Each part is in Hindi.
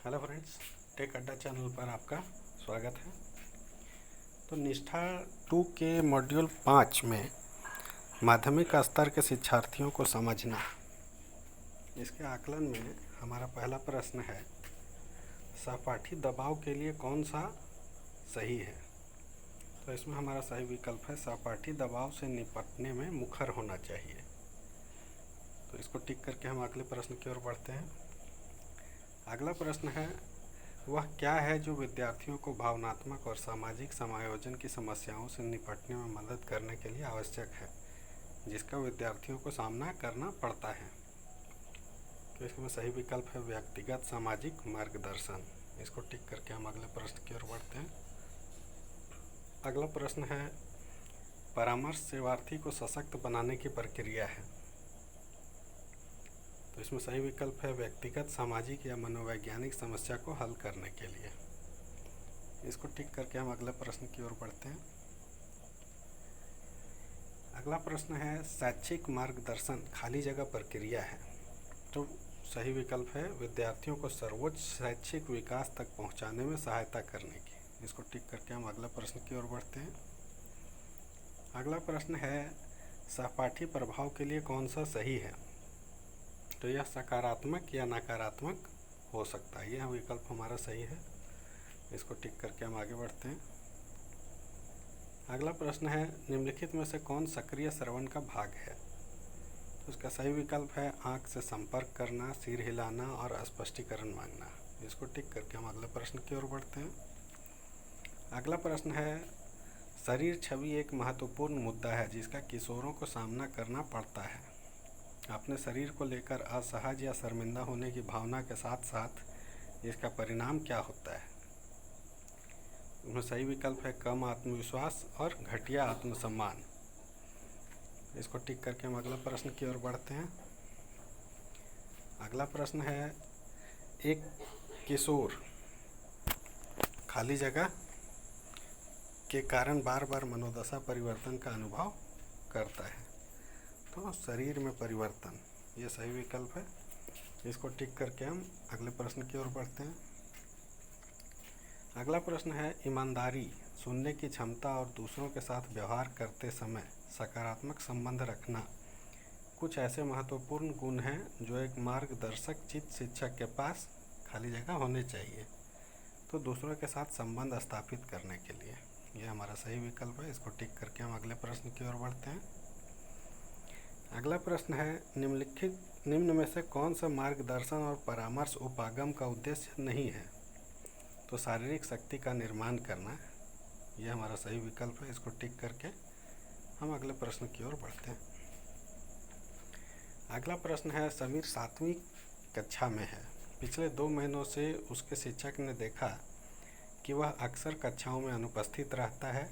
हेलो फ्रेंड्स, टेक अड्डा चैनल पर आपका स्वागत है। तो निष्ठा 2 के मॉड्यूल 5 में माध्यमिक स्तर के शिक्षार्थियों को समझना, इसके आकलन में हमारा पहला प्रश्न है, सहपाठी दबाव के लिए कौन सा सही है। तो इसमें हमारा सही विकल्प है, सहपाठी दबाव से निपटने में मुखर होना चाहिए। तो इसको टिक करके हम अगले प्रश्न की ओर बढ़ते हैं। अगला प्रश्न है, वह क्या है जो विद्यार्थियों को भावनात्मक और सामाजिक समायोजन की समस्याओं से निपटने में मदद करने के लिए आवश्यक है, जिसका विद्यार्थियों को सामना करना पड़ता है। तो इसमें सही विकल्प है व्यक्तिगत सामाजिक मार्गदर्शन। इसको टिक करके हम अगले प्रश्न की ओर बढ़ते हैं। अगला प्रश्न है, परामर्श सेवार्थी को सशक्त बनाने की प्रक्रिया है। तो इसमें सही विकल्प है व्यक्तिगत सामाजिक या मनोवैज्ञानिक समस्या को हल करने के लिए। इसको टिक करके हम अगले प्रश्न की ओर बढ़ते हैं। अगला प्रश्न है, शैक्षिक मार्गदर्शन खाली जगह प्रक्रिया है। तो सही विकल्प है विद्यार्थियों को सर्वोच्च शैक्षिक विकास तक पहुंचाने में सहायता करने की। इसको टिक करके हम अगले प्रश्न की ओर बढ़ते हैं। अगला प्रश्न है, सहपाठी प्रभाव के लिए कौन सा सही है। तो यह सकारात्मक या नकारात्मक हो सकता है। यह विकल्प हमारा सही है। इसको टिक करके हम आगे बढ़ते हैं। अगला प्रश्न है, निम्नलिखित में से कौन सक्रिय श्रवण का भाग है। तो उसका सही विकल्प है आंख से संपर्क करना, सिर हिलाना और स्पष्टीकरण मांगना। इसको टिक करके हम अगले प्रश्न की ओर बढ़ते हैं। अगला प्रश्न है, शरीर छवि एक महत्वपूर्ण मुद्दा है जिसका किशोरों को सामना करना पड़ता है। अपने शरीर को लेकर असहज या शर्मिंदा होने की भावना के साथ साथ इसका परिणाम क्या होता है। उसमें सही विकल्प है कम आत्मविश्वास और घटिया आत्मसम्मान। इसको टिक करके हम अगला प्रश्न की ओर बढ़ते हैं। अगला प्रश्न है, एक किशोर खाली जगह के कारण बार बार मनोदशा परिवर्तन का अनुभव करता है। तो शरीर में परिवर्तन, ये सही विकल्प है। इसको टिक करके हम अगले प्रश्न की ओर बढ़ते हैं। अगला प्रश्न है, ईमानदारी, सुनने की क्षमता और दूसरों के साथ व्यवहार करते समय सकारात्मक संबंध रखना कुछ ऐसे महत्वपूर्ण गुण हैं जो एक मार्गदर्शक चित्त शिक्षक के पास खाली जगह होने चाहिए। तो दूसरों के साथ संबंध स्थापित करने के लिए, यह हमारा सही विकल्प है। इसको टिक करके हम अगले प्रश्न की ओर बढ़ते हैं। अगला प्रश्न है, निम्न में से कौन सा मार्गदर्शन और परामर्श उपागम का उद्देश्य नहीं है। तो शारीरिक शक्ति का निर्माण करना, यह हमारा सही विकल्प है। इसको टिक करके हम अगले प्रश्न की ओर बढ़ते हैं। अगला प्रश्न है, समीर 7वीं कक्षा में है। पिछले 2 महीनों से उसके शिक्षक ने देखा कि वह अक्सर कक्षाओं में अनुपस्थित रहता है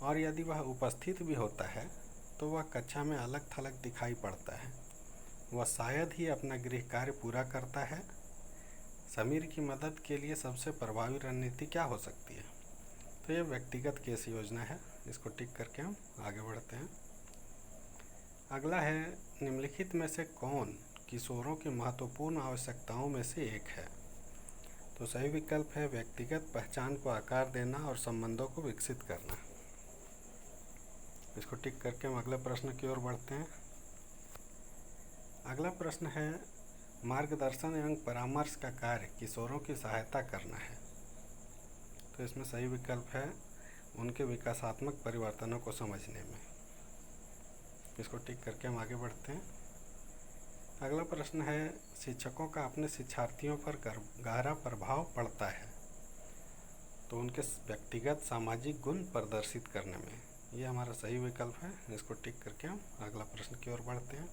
और यदि वह उपस्थित भी होता है तो वह कक्षा में अलग थलग दिखाई पड़ता है। वह शायद ही अपना गृह कार्य पूरा करता है। समीर की मदद के लिए सबसे प्रभावी रणनीति क्या हो सकती है। तो यह व्यक्तिगत केस योजना है। इसको टिक करके हम आगे बढ़ते हैं। अगला है, निम्नलिखित में से कौन किशोरों की महत्वपूर्ण आवश्यकताओं में से एक है। तो सही विकल्प है व्यक्तिगत पहचान को आकार देना और संबंधों को विकसित करना। इसको टिक करके हम अगले प्रश्न की ओर बढ़ते हैं। अगला प्रश्न है, मार्गदर्शन एवं परामर्श का कार्य किशोरों की सहायता करना है। तो इसमें सही विकल्प है उनके विकासात्मक परिवर्तनों को समझने में। इसको टिक करके हम आगे बढ़ते हैं। अगला प्रश्न है, शिक्षकों का अपने शिक्षार्थियों पर गहरा प्रभाव पड़ता है। तो उनके व्यक्तिगत सामाजिक गुण प्रदर्शित करने में, ये हमारा सही विकल्प है। इसको टिक करके हम अगला प्रश्न की ओर बढ़ते हैं।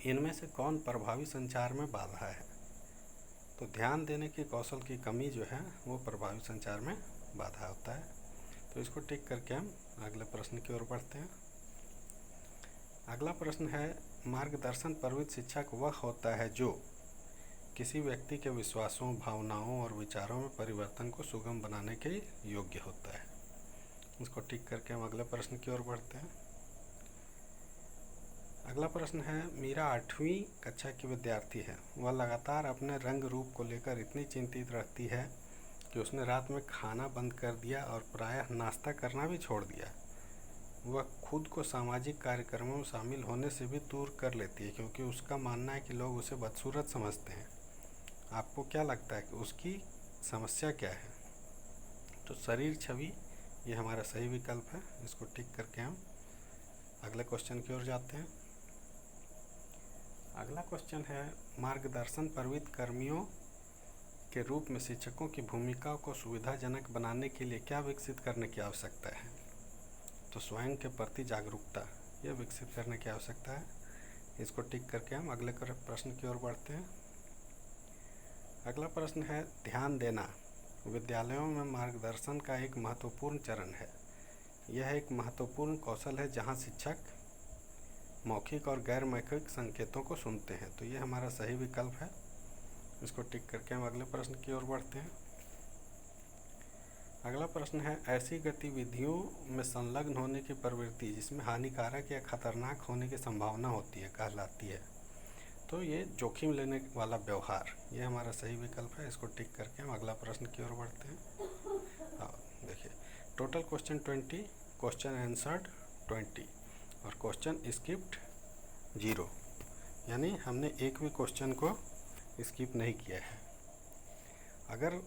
इनमें से कौन प्रभावी संचार में बाधा है। तो ध्यान देने के कौशल की कमी जो है वो प्रभावी संचार में बाधा होता है। तो इसको टिक करके हम अगले प्रश्न की ओर बढ़ते हैं। अगला प्रश्न है, मार्गदर्शन प्रवृत्त शिक्षक वह होता है जो किसी व्यक्ति के विश्वासों, भावनाओं और विचारों में परिवर्तन को सुगम बनाने के योग्य होता है। इसको टिक करके हम अगले प्रश्न की ओर बढ़ते हैं। अगला प्रश्न है, मीरा 8वीं कक्षा की विद्यार्थी है। वह लगातार अपने रंग रूप को लेकर इतनी चिंतित रहती है कि उसने रात में खाना बंद कर दिया और प्रायः नाश्ता करना भी छोड़ दिया। वह खुद को सामाजिक कार्यक्रमों में शामिल होने से भी दूर कर लेती है क्योंकि उसका मानना है कि लोग उसे बदसूरत समझते हैं। आपको क्या लगता है कि उसकी समस्या क्या है? तो शरीर छवि ये हमारा सही विकल्प है। इसको टिक करके हम अगले क्वेश्चन की ओर जाते हैं। अगला क्वेश्चन है, मार्गदर्शन प्रवित कर्मियों के रूप में शिक्षकों की भूमिका को सुविधाजनक बनाने के लिए क्या विकसित करने की आवश्यकता है? तो स्वयं के प्रति जागरूकता यह विकसित करने की आवश्यकता है। इसको टिक करके हम अगले प्रश्न की ओर बढ़ते हैं। अगला प्रश्न है, ध्यान देना विद्यालयों में मार्गदर्शन का एक महत्वपूर्ण चरण है। यह एक महत्वपूर्ण कौशल है जहां शिक्षक मौखिक और गैर मौखिक संकेतों को सुनते हैं। तो ये हमारा सही विकल्प है। इसको टिक करके हम अगले प्रश्न की ओर बढ़ते हैं। अगला प्रश्न है, ऐसी गतिविधियों में संलग्न होने की प्रवृत्ति जिसमें हानिकारक या खतरनाक होने की संभावना होती है कहलाती है। तो ये जोखिम लेने वाला व्यवहार ये हमारा सही विकल्प है। इसको टिक करके हम अगला प्रश्न की ओर बढ़ते हैं। देखिए, टोटल क्वेश्चन 20, क्वेश्चन आंसर्ड 20 और क्वेश्चन स्किप्ड 0, यानी हमने एक भी क्वेश्चन को स्किप नहीं किया है। अगर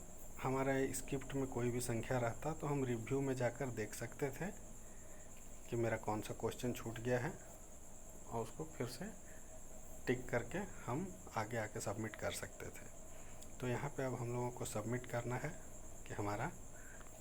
हमारा स्किप्ट में कोई भी संख्या रहता तो हम रिव्यू में जाकर देख सकते थे कि मेरा कौन सा क्वेश्चन छूट गया है और उसको फिर से टिक करके हम आगे सबमिट कर सकते थे। तो यहाँ पे अब हम लोगों को सबमिट करना है कि हमारा